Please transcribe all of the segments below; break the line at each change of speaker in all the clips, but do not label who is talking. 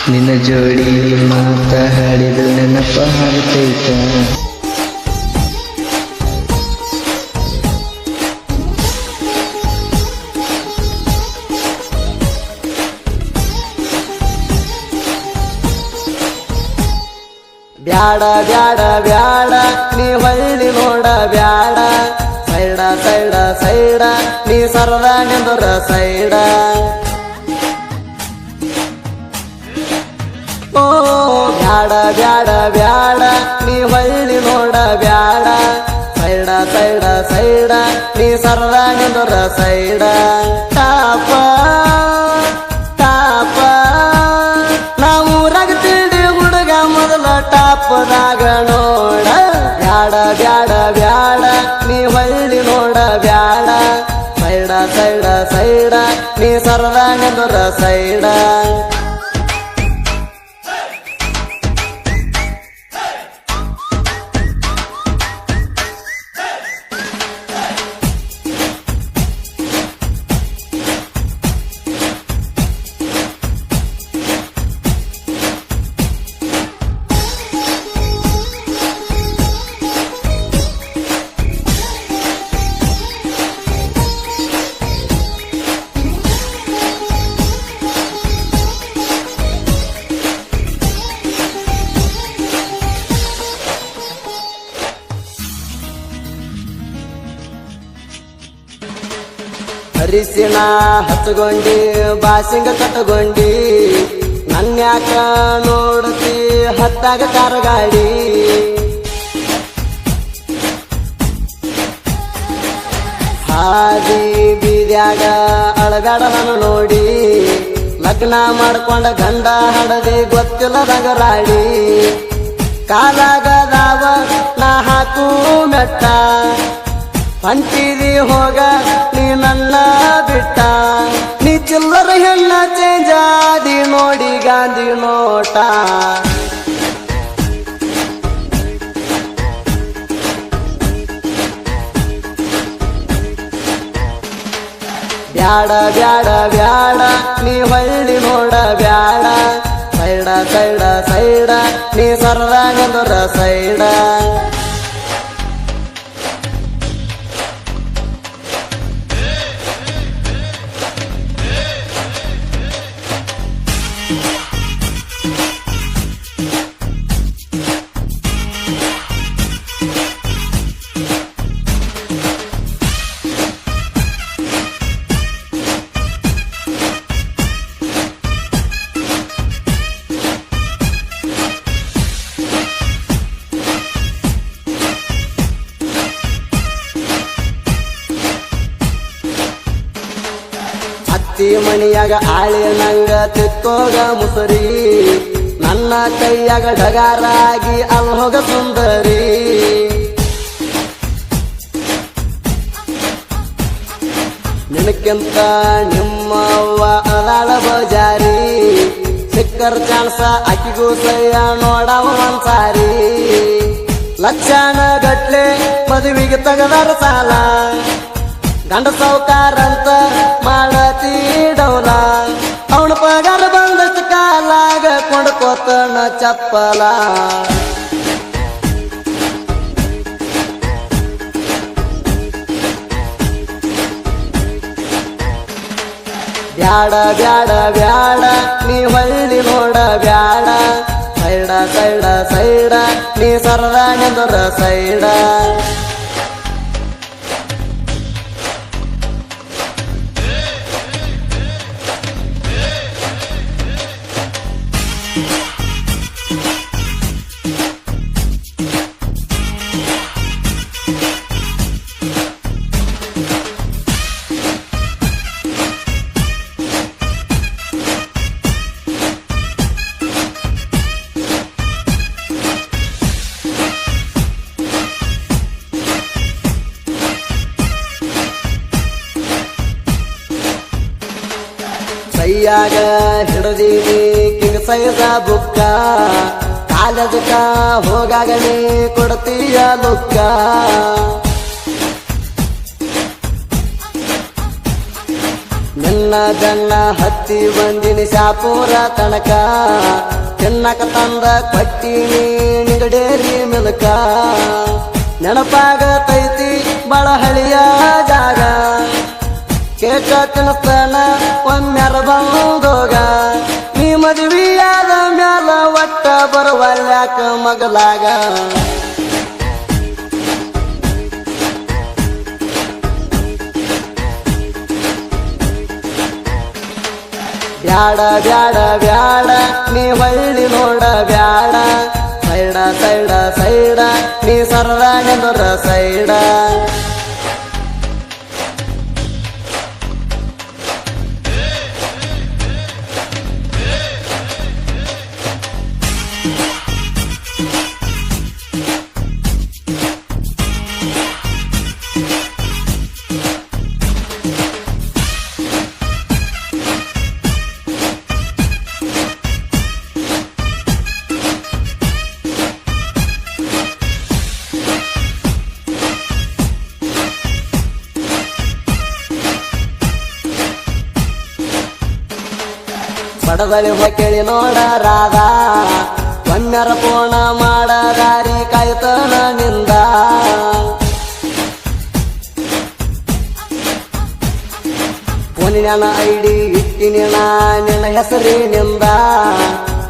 ನಿನ್ನ ಜೋಡಿ ಮಾತಾಡಿದ ನೆನಪ ಹಾರ್ತೈತ
ಬ್ಯಾಡ ಬ್ಯಾಡ ಬ್ಯಾಡ ನೀ ಹೊಳ್ಳಿ ನೋಡ ಬ್ಯಾಡ ಸೈಡ ಸೈಡ ಸೈಡ ನೀ ಸರದ ನಿಂದರ ಸೈಡ ಓ ಬ್ಯಾಡ ಬ್ಯಾಡ ಬ್ಯಾಡ ನೀ ಹೊಳ್ಳಿ ನೋಡ ಬ್ಯಾಡ ಸೈಡ ಸೈಡ ಸೈಡ ನೀ ಸರದ ನಿಂದರ ಸೈಡ ತಾಪ ತಾಪ ನಾವೂರಾಗ ತಿಳಿ ಹುಡುಗ ಮೊದಲ ಟಾಪದಾಗ ನೋಡ ಬ್ಯಾಡ ಬ್ಯಾಡ ಬ್ಯಾಡ ನೀ ಹೊಳ್ಳಿ ನೋಡ ಬ್ಯಾಡ ಸೈಡ ಸೈಡ ಸೈಡ ನೀ ಸರದ ನಿಂದರ ಸೈಡ ಹರಿಸಿಣ ಹಚ್ಚಗೊಂಡಿ ಬಾಸಿಂಗ ಕಟ್ಟಗೊಂಡಿ ನನ್ಯಾಕ ನೋಡ್ತಿ ಹತ್ತಾಗ ಕಾರಗಾಡಿ ಹಾದಿ ಬೀದ್ಯಾಗ ಅಳಗಾಡ ನಾನು ನೋಡಿ ಲಗ್ನ ಮಾಡ್ಕೊಂಡ ಗಂಡ ಹಡದಿ ಗೊತ್ತಿಲ್ಲದಾಗ ರಾಡಿ ಕಾಲಾಗದಾವ ನಾ ಹಾಕು ಮೆಟ್ಟ ಅಂಟಿದಿ ಹೋಗ ನೀ ನನ್ನ ಬಿಟ್ಟ ನೀ ಚಿಲ್ಲರ ಹೆಣ್ಣ ಚೇಂಜ್ ಆದಿ ನೋಡಿ ಗಾಂಧಿ ನೋಟ ಬ್ಯಾಡ ಬ್ಯಾಡ ಬ್ಯಾಡ ನೀ ಹೊಳ್ಳಿ ನೋಡ ಬ್ಯಾಡ ಸೈಡ ಸೈಡ ಸೈಡ ನೀ ಸರದ ನಿಂದರ ಸೈಡ ಅತ್ತಿ ಮಣಿಯಾಗ ಆಳಿ ನಂಗ ತಿಕ್ಕೋಗ ಮುಸರಿ ನನ್ನ ಕೈಯಾಗ ಡಗಾರಾಗಿ ಅಲ್ಲಿ ಹೋಗ ಸುಂದರಿ ನಿನಕ್ಕಿಂತ ನಿಮ್ಮವ್ವ ಅದಾಳ ಬಜಾರಿ ಸಿಕ್ಕರ್ ಚಾನ್ಸ ಅಕ್ಕಿಗೂ ಸಯ್ಯ ನೋಡವ ಒಂದ್ಸಾರಿ ಲಕ್ಷಣ ಗಟ್ಲೆ ಮದುವೆಗೆ ತಗದಾರ ಸಾಲ ಗಂಡ ಸೌಕಾರಂತ ಮಾಡತೀಡವನ ಅವನ ಪಗಾರ ಬಂದಷ್ಟು ಕಾಲಾಗ ಕೊಂಡ್ಕೋತನ ಚಪ್ಪಲ ಬ್ಯಾಡ ಬ್ಯಾಡ ಬ್ಯಾಡ ನೀ ಹೊಳ್ಳಿ ನೋಡ ಬ್ಯಾಡ ಸೈಡ ಸೈಡ ಸೈಡ ನೀ ಸರದ ನಿಂದರ ಸೈಡ ಕೈಯಾಗ ಹಿಡದೀನಿ ಕಿಂಗ್ ಸೈಜ ಬುಕ್ಕ ಕಾಲೇಜಕ ಹೋಗಾಗ ನೀ ಕೊಡ್ತೀಯ ಲುಕ್ಕ ಎನ್ನ ಜನ್ನ ಹತ್ತಿ ಬಂದಿನಿ ಶಾಪೂರ ತನಕ ತಿನ್ನಕ ತಂದ ಕೊಟ್ಟಿನಿ ನಿಗಡೇರಿ ಮಿಲ್ಕ ನೆನಪಾಗತೈತಿ ಬಳ ಹಳಿಯ ಜಾಗ ಕೇಕ ತಿನ್ನಿಸ್ತಾನ ಒಮ್ಮೆರ ಬಂದೋಗ ನೀ ಮದುವೆಯಾದ ಮ್ಯಾಲ ಒಟ್ಟ ಬರುವಲ್ಯಾಕ ಮಗಲಾಗ ಬ್ಯಾಡ ಬ್ಯಾಡ ಬ್ಯಾಡ ನೀ ಹೊಳ್ಳಿ ನೋಡ ಬ್ಯಾಡ ಸೈಡ ಸೈಡ ಸೈಡ ನೀ ಸರಳ ನೆಂದರ ಸೈಡ ಬಡದಳಿ ಕೇಳಿ ನೋಡ ರಾಧ ಒಮ್ಮೆರ ಪೋಣ ಮಾಡ ದಾರಿ ಕಾಯ್ತನ ನಿಂದ ಫೋನಿನ ಐಡಿ ಇಟ್ಟಿನಿ ನಿನ್ನ ಹೆಸರಿನಿಂದ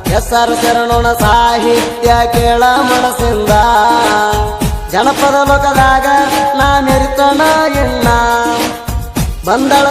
ಹೆಸರು ಶರಣೋಣ ಸಾಹಿತ್ಯ ಕೇಳ ಮನಸ್ಸಿಂದ ಜನಪದ ಲೋಕದಾಗ ನಾ ಮೆರಿತನ ಎಣ್ಣ ಬಂದಳ